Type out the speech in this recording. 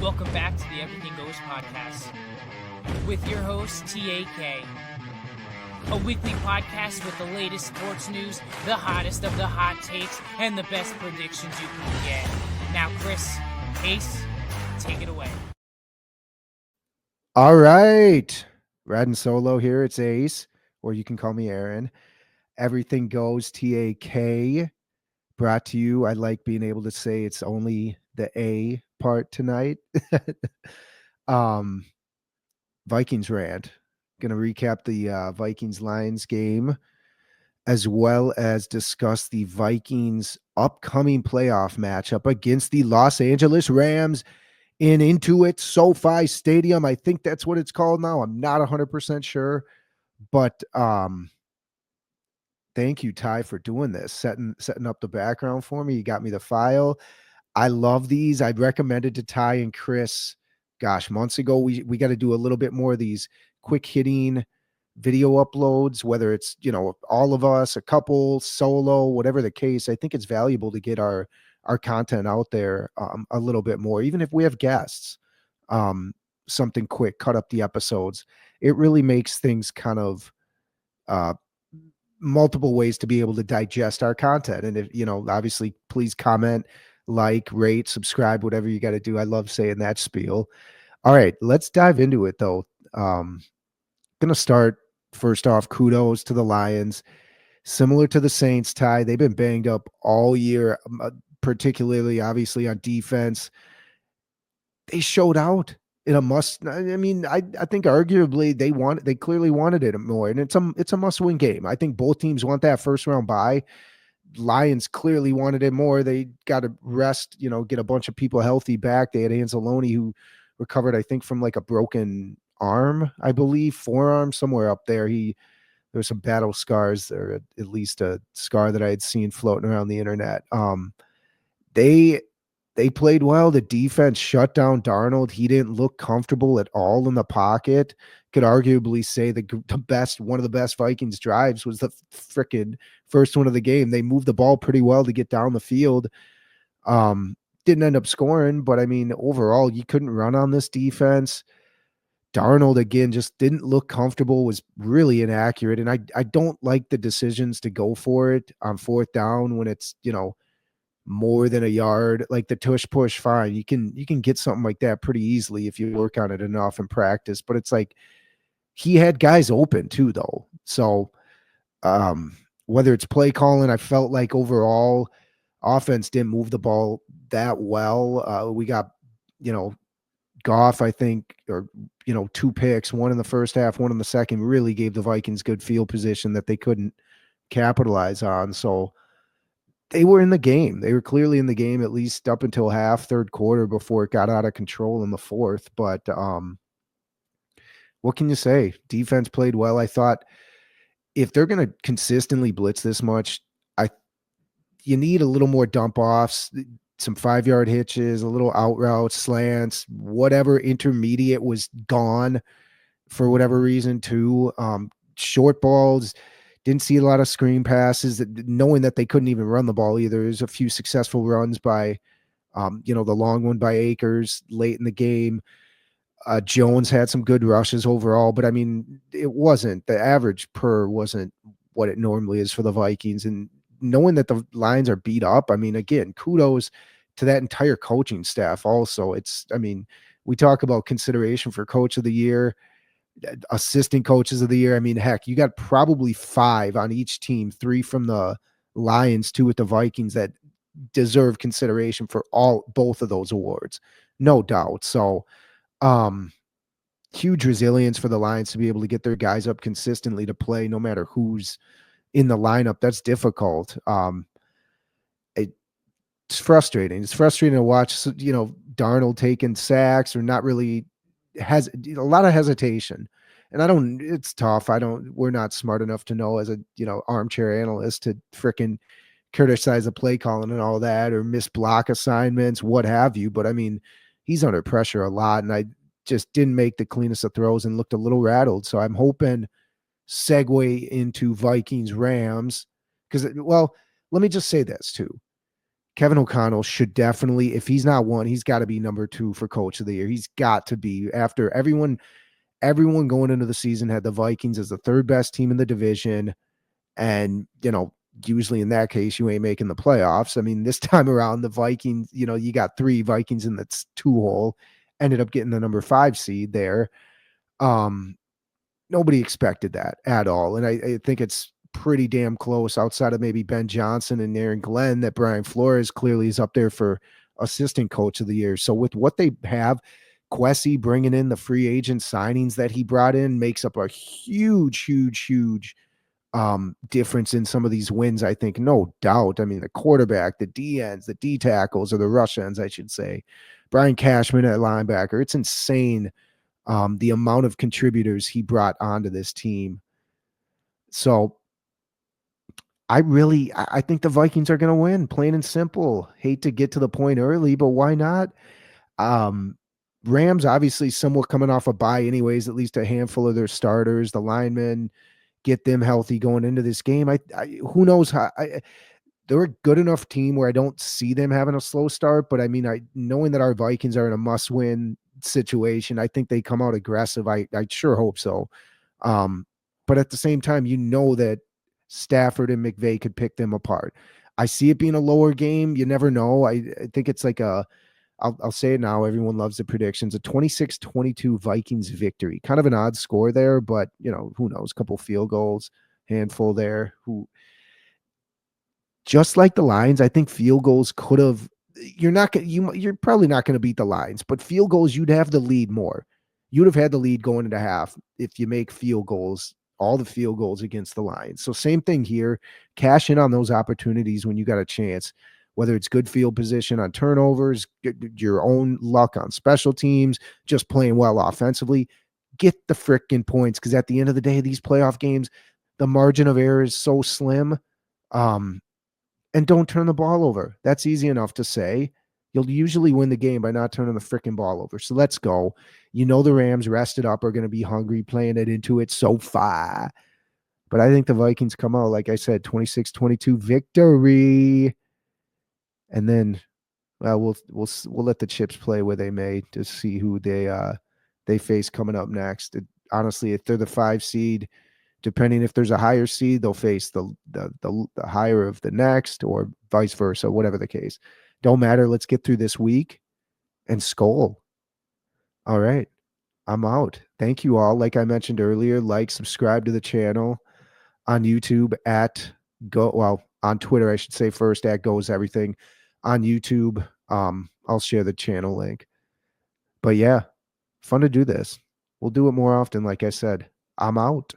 Welcome back to the Everything Goes podcast with your host, TAK. A weekly podcast with the latest sports news, the hottest of the hot takes, and the best predictions you can get. Now, Chris, Ace, take it away. All right. Riding solo here. It's Ace, or you can call me Aaron. Everything Goes TAK. Brought to you. I like being able to say it's only the A part tonight. um, Vikings rant. Gonna recap the Vikings Lions game, as well as discuss the Vikings upcoming playoff matchup against the Los Angeles Rams in Intuit SoFi Stadium. I think that's what it's called now. I'm not 100% sure, but thank you, Ty, for doing this, setting up the background for me. You got me the file. I love these. I recommended to Ty and Chris, gosh, months ago. We got to do a little bit more of these quick hitting video uploads, whether it's, all of us, a couple, solo, whatever the case. I think it's valuable to get our content out there a little bit more, even if we have guests. Something quick, cut up the episodes. It really makes things kind of multiple ways to be able to digest our content. And if, obviously, please comment, like, rate, subscribe, whatever you got to do. I love saying that spiel. All right, let's dive into it, though. Gonna start first off, kudos to the Lions. Similar to the Saints, Ty, they've been banged up all year, particularly obviously on defense. They showed out in a must. I mean, I think arguably they clearly wanted it more, and it's a must-win game. I think both teams want that first round bye. Lions clearly wanted it more. They got to rest, get a bunch of people healthy back. They had Anzalone, who recovered, I think, from like a broken arm, I believe, forearm, somewhere up there. There's some battle scars, or at least a scar that I had seen floating around the internet. They played well. The defense shut down Darnold. He didn't look comfortable at all in the pocket. Could arguably say one of the best Vikings drives was the freaking first one of the game. They moved the ball pretty well to get down the field. Didn't end up scoring, but I mean, overall, you couldn't run on this defense. Darnold, again, just didn't look comfortable, was really inaccurate. And I don't like the decisions to go for it on fourth down when it's, more than a yard. Like the tush push, fine. You can get something like that pretty easily if you work on it enough in practice. But it's like he had guys open too, though. So whether it's play calling, I felt like overall offense didn't move the ball that well. We got, Goff, I think, or, two picks, one in the first half, one in the second, really gave the Vikings good field position that they couldn't capitalize on. So they were in the game. They were clearly in the game, at least up until third quarter, before it got out of control in the fourth. But what can you say? Defense played well. I thought if they're going to consistently blitz this much, you need a little more dump offs, some 5-yard hitches, a little out routes, slants, whatever intermediate was gone for whatever reason too. Short balls. Didn't see a lot of screen passes, knowing that they couldn't even run the ball either. There's a few successful runs by, the long one by Akers late in the game. Jones had some good rushes overall, but I mean, the average per wasn't what it normally is for the Vikings. And knowing that the Lions are beat up, I mean, again, kudos to that entire coaching staff. Also, we talk about consideration for coach of the year, assistant coaches of the year. I mean, heck, you got probably 5 on each team, 3 from the Lions, 2 with the Vikings, that deserve consideration for both of those awards, no doubt. So huge resilience for the Lions to be able to get their guys up consistently to play no matter who's in the lineup. That's difficult. It's frustrating. It's frustrating to watch, Darnold taking sacks or not really, has a lot of hesitation. And it's tough. We're not smart enough to know as a, armchair analyst to fricking criticize the play calling and all that, or miss block assignments, what have you. But I mean, he's under pressure a lot, and I just didn't make the cleanest of throws and looked a little rattled. So I'm hoping segue into Vikings Rams, because, well, let me just say this too. Kevin O'Connell should definitely, if he's not one, he's got to be number 2 for coach of the year. He's got to be. After everyone going into the season had the Vikings as the 3rd best team in the division. And, usually in that case, you ain't making the playoffs. I mean, this time around, the Vikings, you got 3 Vikings in the 2 hole, ended up getting the number 5 seed there. Nobody expected that at all. And I think it's pretty damn close outside of maybe Ben Johnson and Aaron Glenn that Brian Flores clearly is up there for assistant coach of the year. So with what they have, Quessy bringing in the free agent signings that he brought in makes up a huge, huge, huge difference in some of these wins, I think, no doubt. I mean, the quarterback, the D ends, the D tackles, or the rush ends, I should say. Brian Cashman at linebacker. It's insane the amount of contributors he brought onto this team. So I think the Vikings are going to win, plain and simple. Hate to get to the point early, but why not? Rams obviously somewhat coming off a bye anyways, at least a handful of their starters, the linemen, get them healthy going into this game. Who knows how they're a good enough team where I don't see them having a slow start, but I mean, knowing that our Vikings are in a must-win situation, I think they come out aggressive. I sure hope so. But at the same time, that Stafford and McVay could pick them apart. I see it being a lower game. You never know. I think it's like I'll say it now. Everyone loves the predictions. A 26-22 Vikings victory. Kind of an odd score there, but who knows? A couple field goals, handful there. Just like the Lions, I think field goals could have. You're probably not going to beat the Lions, but field goals you'd have the lead more. You'd have had the lead going into half if you make field goals, all the field goals against the Lions. So same thing here. Cash in on those opportunities when you got a chance, whether it's good field position on turnovers, your own luck on special teams, just playing well offensively. Get the frickin' points, because at the end of the day, these playoff games, the margin of error is so slim. And don't turn the ball over. That's easy enough to say. You'll usually win the game by not turning the freaking ball over. So let's go. The Rams rested up are going to be hungry, playing it into it so far. But I think the Vikings come out, like I said, 26-22 victory. And then, well, we'll let the chips play where they may to see who they face coming up next. Honestly, if they're the 5 seed, depending if there's a higher seed, they'll face the higher of the next, or vice versa, whatever the case. Don't matter. Let's get through this week and skull. All right. I'm out. Thank you all. Like I mentioned earlier, subscribe to the channel on YouTube on Twitter, I should say first, at Goes Everything. On YouTube, I'll share the channel link. But yeah, fun to do this. We'll do it more often, like I said. I'm out.